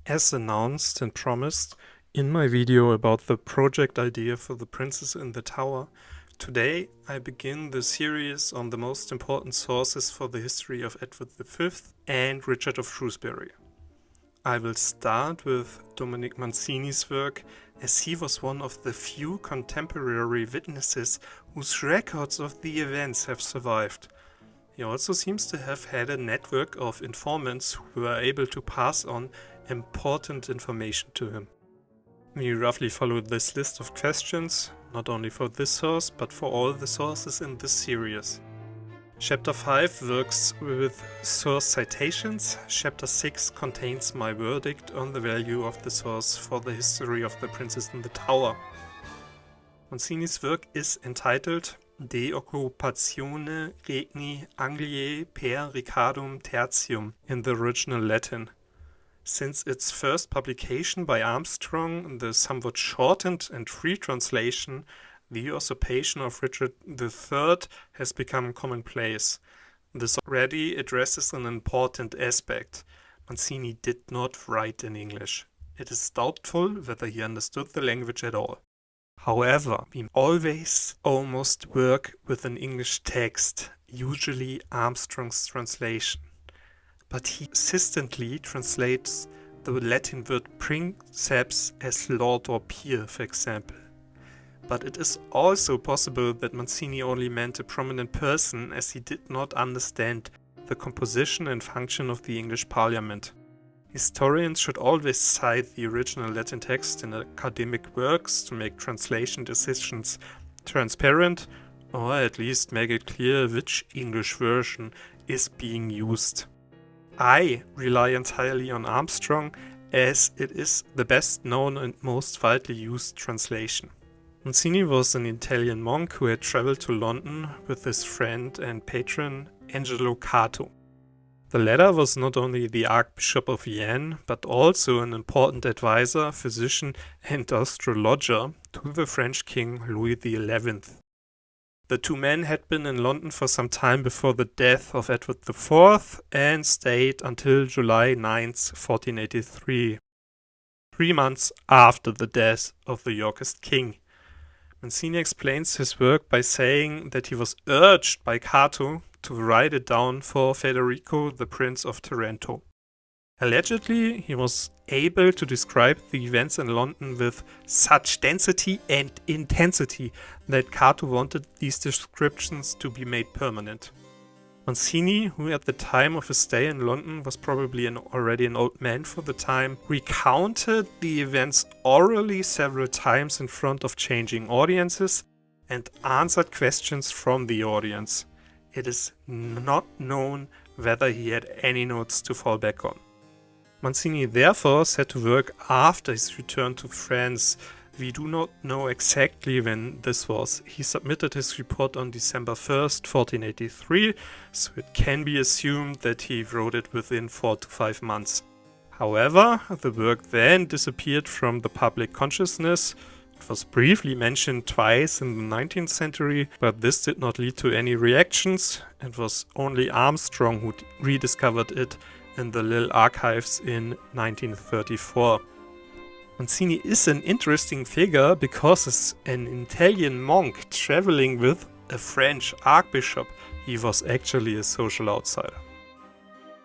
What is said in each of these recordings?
As announced and promised in my video about the project idea for The Princess in the Tower, today I begin the series on the most important sources for the history of Edward V and Richard of Shrewsbury. I will start with Dominic Mancini's work, as he was one of the few contemporary witnesses whose records of the events have survived. He also seems to have had a network of informants who were able to pass on important information to him. We roughly followed this list of questions, not only for this source, but for all the sources in this series. Chapter 5 works with source citations. Chapter 6 contains my verdict on the value of the source for the history of the Princess in the Tower. Mancini's work is entitled De occupatione regni Angliae per Ricardum Tertium in the original Latin. Since its first publication by Armstrong, the somewhat shortened and free translation, The Usurpation of Richard III, has become commonplace. This already addresses an important aspect. Mancini did not write in English. It is doubtful whether he understood the language at all. However, we always almost work with an English text, usually Armstrong's translation. But he consistently translates the Latin word princeps as lord or peer, for example. But it is also possible that Mancini only meant a prominent person, as he did not understand the composition and function of the English Parliament. Historians should always cite the original Latin text in academic works to make translation decisions transparent, or at least make it clear which English version is being used. I rely entirely on Armstrong, as it is the best known and most widely used translation. Mancini was an Italian monk who had traveled to London with his friend and patron Angelo Cato. The latter was not only the Archbishop of Vienne, but also an important advisor, physician, and astrologer to the French king Louis XI. The two men had been in London for some time before the death of Edward IV and stayed until July 9, 1483, 3 months after the death of the Yorkist king. Mancini explains his work by saying that he was urged by Cato to write it down for Federico, the Prince of Taranto. Allegedly, he was able to describe the events in London with such density and intensity that Cato wanted these descriptions to be made permanent. Mancini, who at the time of his stay in London was probably already an old man for the time, recounted the events orally several times in front of changing audiences and answered questions from the audience. It is not known whether he had any notes to fall back on. Mancini therefore set to work after his return to France. We do not know exactly when this was. He submitted his report on December 1st, 1483, so it can be assumed that he wrote it within 4 to 5 months. However, the work then disappeared from the public consciousness. It was briefly mentioned twice in the 19th century, but this did not lead to any reactions. It was only Armstrong who rediscovered it in the Lille archives in 1934. Mancini is an interesting figure because as an Italian monk traveling with a French archbishop, he was actually a social outsider.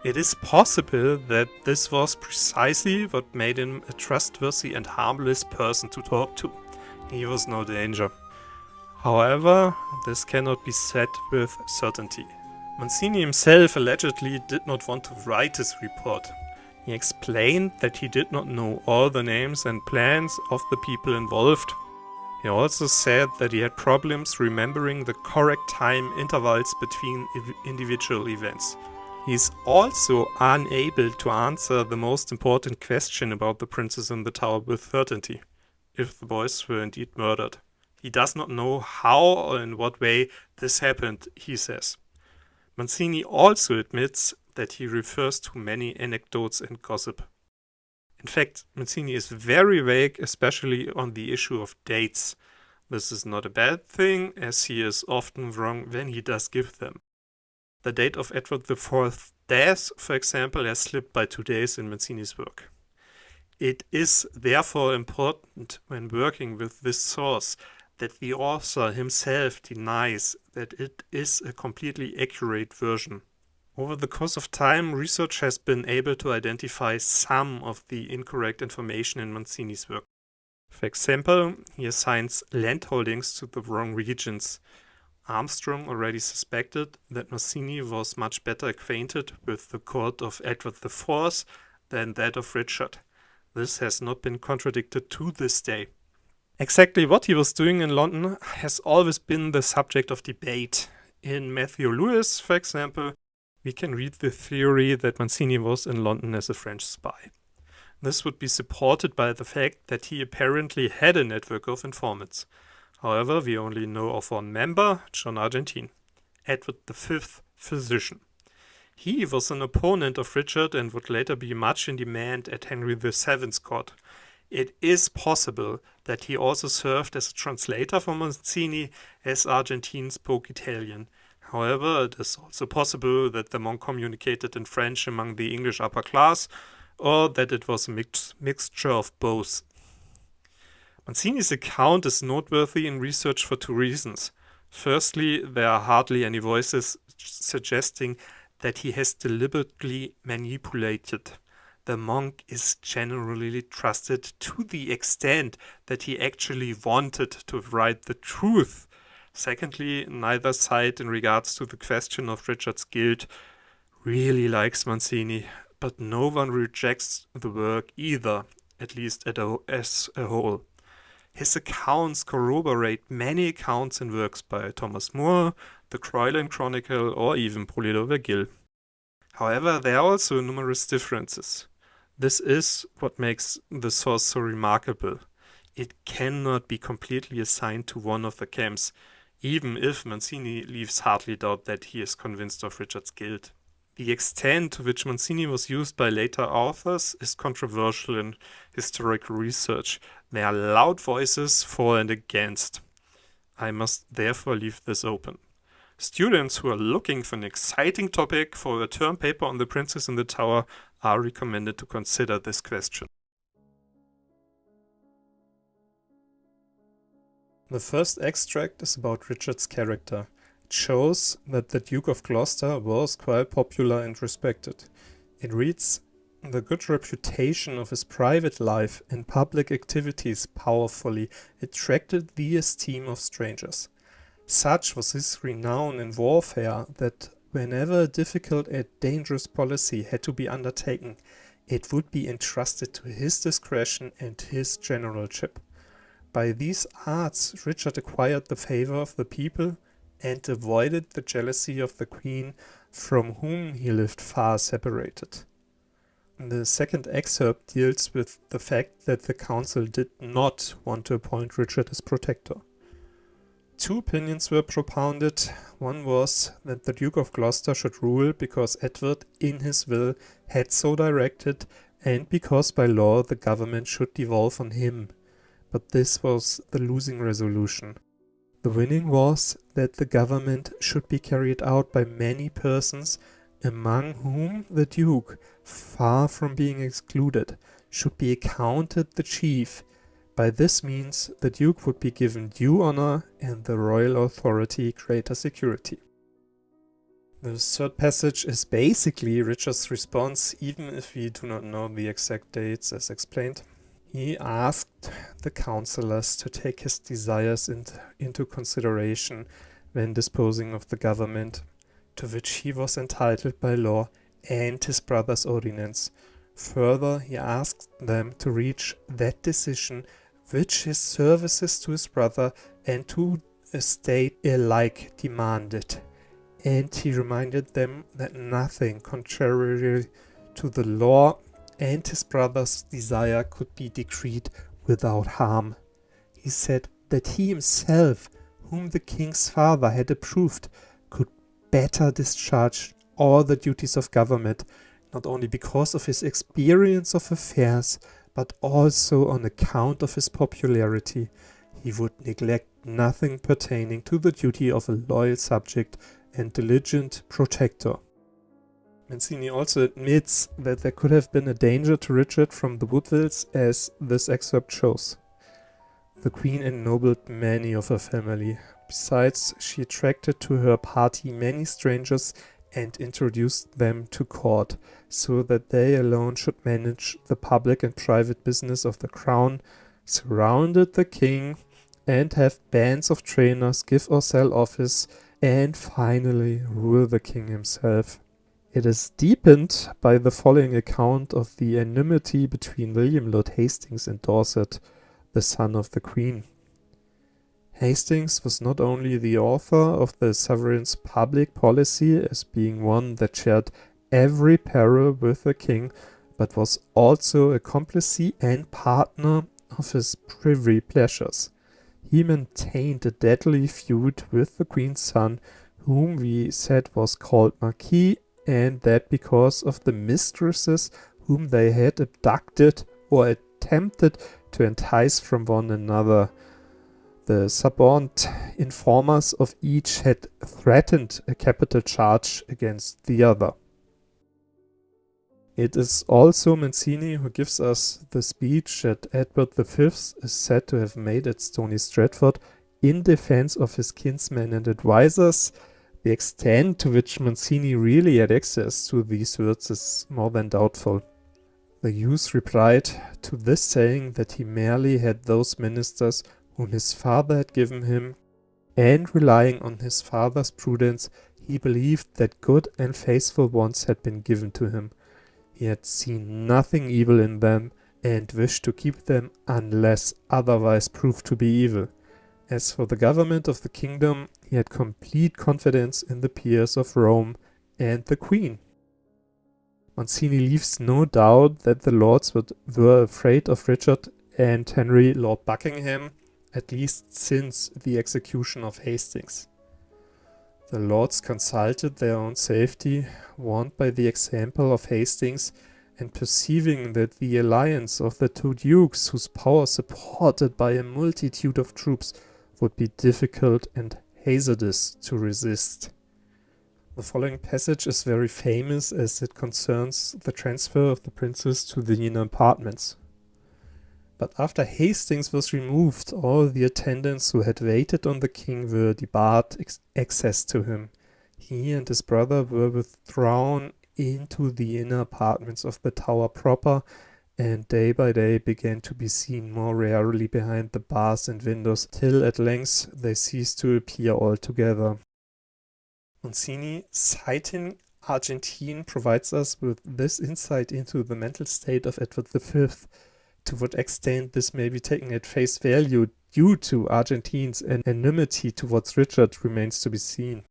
It is possible that this was precisely what made him a trustworthy and harmless person to talk to. He was no danger. However, this cannot be said with certainty. Mancini himself allegedly did not want to write his report. He explained that he did not know all the names and plans of the people involved. He also said that he had problems remembering the correct time intervals between individual events. He is also unable to answer the most important question about the Princess in the Tower with certainty, if the boys were indeed murdered. He does not know how or in what way this happened, he says. Mancini also admits that he refers to many anecdotes and gossip. In fact, Mancini is very vague, especially on the issue of dates. This is not a bad thing, as he is often wrong when he does give them. The date of Edward IV's death, for example, has slipped by 2 days in Mancini's work. It is therefore important when working with this source that the author himself denies that it is a completely accurate version. Over the course of time, research has been able to identify some of the incorrect information in Mancini's work. For example, he assigns landholdings to the wrong regions. Armstrong already suspected that Mancini was much better acquainted with the court of Edward IV than that of Richard. This has not been contradicted to this day. Exactly what he was doing in London has always been the subject of debate. In Matthew Lewis, for example, we can read the theory that Mancini was in London as a French spy. This would be supported by the fact that he apparently had a network of informants. However, we only know of one member, John Argentine, Edward V's physician. He was an opponent of Richard and would later be much in demand at Henry VII's court. It is possible that he also served as a translator for Mancini, as Argentine spoke Italian. However, it is also possible that the monk communicated in French among the English upper class, or that it was a mixture of both. Mancini's account is noteworthy in research for two reasons. Firstly, there are hardly any voices suggesting that he has deliberately manipulated. The monk is generally trusted to the extent that he actually wanted to write the truth. Secondly, neither side in regards to the question of Richard's guilt really likes Mancini, but no one rejects the work either, at least as a whole. His accounts corroborate many accounts and works by Thomas More, the Croyland Chronicle, or even Polydor Vergil. However, there are also numerous differences. This is what makes the source so remarkable. It cannot be completely assigned to one of the camps, even if Mancini leaves hardly doubt that he is convinced of Richard's guilt. The extent to which Mancini was used by later authors is controversial in historical research. There are loud voices for and against. I must therefore leave this open. Students who are looking for an exciting topic for a term paper on the Princess in the Tower are recommended to consider this question. The first extract is about Richard's character. It shows that the Duke of Gloucester was quite popular and respected. It reads, "The good reputation of his private life and public activities powerfully attracted the esteem of strangers. Such was his renown in warfare that whenever a difficult and dangerous policy had to be undertaken, it would be entrusted to his discretion and his generalship. By these arts Richard acquired the favour of the people and avoided the jealousy of the Queen, from whom he lived far separated." The second excerpt deals with the fact that the council did not want to appoint Richard as protector. Two opinions were propounded. One was that the Duke of Gloucester should rule because Edward, in his will, had so directed, and because by law the government should devolve on him. But this was the losing resolution. The winning was that the government should be carried out by many persons, among whom the Duke, far from being excluded, should be accounted the chief. By this means the Duke would be given due honor and the royal authority greater security. The third passage is basically Richard's response, even if we do not know the exact dates as explained. He asked the councillors to take his desires into consideration when disposing of the government, to which he was entitled by law, and his brother's ordinance. Further, he asked them to reach that decision which his services to his brother and to a state alike demanded, and he reminded them that nothing contrary to the law and his brother's desire could be decreed without harm. He said that he himself, whom the king's father had approved, could better discharge all the duties of government, not only because of his experience of affairs, but also on account of his popularity. He would neglect nothing pertaining to the duty of a loyal subject and diligent protector. Mancini also admits that there could have been a danger to Richard from the Woodvilles, as this excerpt shows. The queen ennobled many of her family. Besides, she attracted to her party many strangers and introduced them to court, so that they alone should manage the public and private business of the crown, surrounded the king, and have bands of trainers give or sell office, and finally rule the king himself. It is deepened by the following account of the enmity between William Lord Hastings and Dorset, the son of the Queen. Hastings was not only the author of the sovereign's public policy as being one that shared every peril with the king, but was also accomplice and partner of his privy pleasures. He maintained a deadly feud with the Queen's son, whom we said was called Marquis, and that because of the mistresses whom they had abducted or attempted to entice from one another. The suborned informers of each had threatened a capital charge against the other. It is also Mancini who gives us the speech that Edward V is said to have made at Stony Stratford in defense of his kinsmen and advisers. The extent to which Mancini really had access to these words is more than doubtful. The youth replied to this saying that he merely had those ministers whom his father had given him, and relying on his father's prudence, he believed that good and faithful ones had been given to him. He had seen nothing evil in them, and wished to keep them unless otherwise proved to be evil. As for the government of the kingdom, he had complete confidence in the peers of Rome and the Queen. Mancini leaves no doubt that the lords were afraid of Richard and Henry Lord Buckingham, at least since the execution of Hastings. The lords consulted their own safety, warned by the example of Hastings, and perceiving that the alliance of the two dukes, whose power supported by a multitude of troops, would be difficult and hazardous to resist. The following passage is very famous as it concerns the transfer of the princes to the inner apartments. But after Hastings was removed, all the attendants who had waited on the king were debarred access to him. He and his brother were withdrawn into the inner apartments of the tower proper, and day by day began to be seen more rarely behind the bars and windows, till at length they ceased to appear altogether. Mancini, citing Argentine, provides us with this insight into the mental state of Edward V. To what extent this may be taken at face value due to Argentine's enmity towards Richard remains to be seen.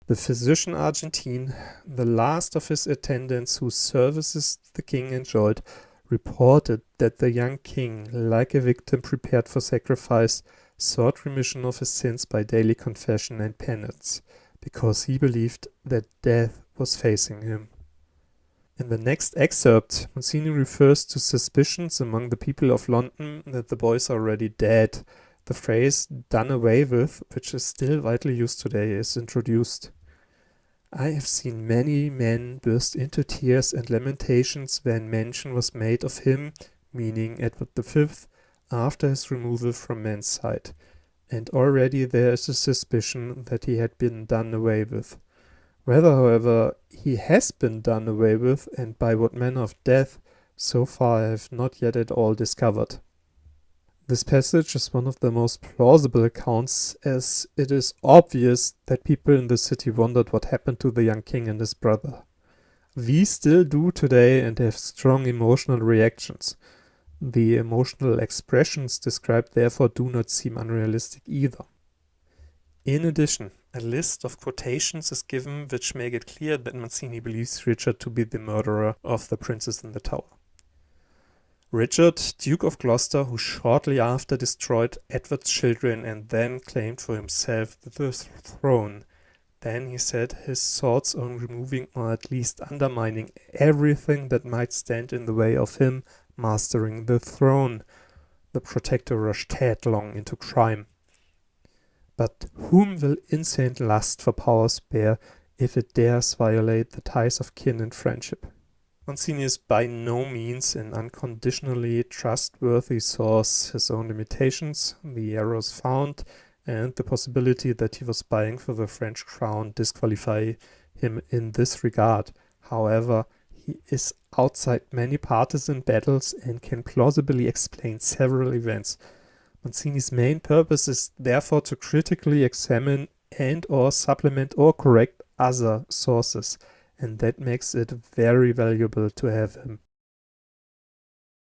The physician Argentine, the last of his attendants whose services the king enjoyed, reported that the young king, like a victim prepared for sacrifice, sought remission of his sins by daily confession and penance, because he believed that death was facing him. In the next excerpt, Mancini refers to suspicions among the people of London that the boys are already dead. The phrase "done away with," which is still widely used today, is introduced. I have seen many men burst into tears and lamentations when mention was made of him, meaning Edward V, after his removal from men's sight, and already there is a suspicion that he had been done away with. Whether, however, he has been done away with, and by what manner of death, so far I have not yet at all discovered. This passage is one of the most plausible accounts, as it is obvious that people in the city wondered what happened to the young king and his brother. We still do today and have strong emotional reactions. The emotional expressions described therefore do not seem unrealistic either. In addition, a list of quotations is given which make it clear that Mancini believes Richard to be the murderer of the princes in the tower. Richard, Duke of Gloucester, who shortly after destroyed Edward's children and then claimed for himself the throne. Then he set his thoughts on removing or at least undermining everything that might stand in the way of him mastering the throne. The protector rushed headlong into crime. But whom will insane lust for power spare if it dares violate the ties of kin and friendship. Mancini is by no means an unconditionally trustworthy source. His own limitations, the errors found, and the possibility that he was spying for the French crown disqualify him in this regard. However, he is outside many partisan battles and can plausibly explain several events. Mancini's main purpose is therefore to critically examine and or supplement or correct other sources, and that makes it very valuable to have him.